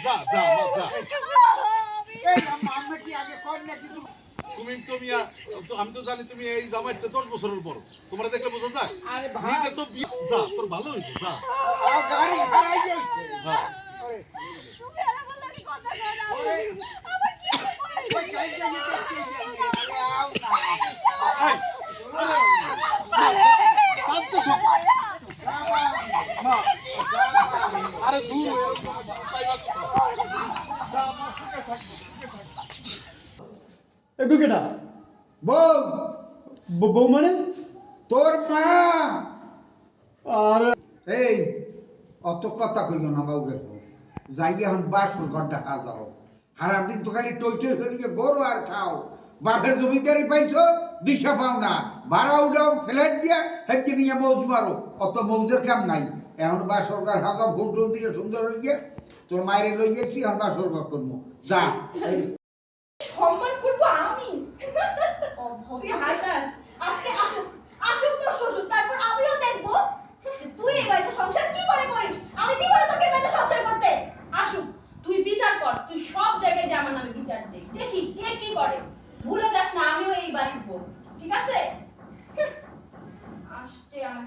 যা যা আমি তো জানি তুমি এই জামাইছে 10 বছরের বড়, তোমরা দেখলে বোঝা যায় নিজে তো যা তোর ভালো হয়েছে যা গাড়ি খারাই হয়েছে যা আরে দূর কেটা বউ বউ মানে তোর মা। আর এই অত কথা কইল না বাউকে যাইবে এখন বাসর ঘর দেখা যাও সারা দিন তো খালি টই টই করিয়ে গরু আর খাও বাপের জমিদারি পাইছো দিশা পাও না ভাড়া উঠাও ফ্ল্যাট দিয়া হেঁচে নিয়ে মৌজ মারো অত মৌজের কাম নাই এখন বাসর ঘর হাতা ফুল টুল দিয়ে সুন্দর হয়ে গিয়ে তোর মায়ের লই গেছি এখন বাসর ঘর করবো যা সম্মান করবো আমি তুই হাসাস আজকে আসুক আসুক তোর শ্বশুর তারপর আমিও দেখবো যে তুই এই বাড়িতে সংসার কি করে করিস আমি দিব না তোকে এবারে সংসার করতে আসুক তুই বিচার কর তুই সব জায়গায় যে আমার নামে বিচার দে দেখি কে কি করে ভুলে যাস না আমিও এই বাড়ির বউ ঠিক আছে আসছে আমার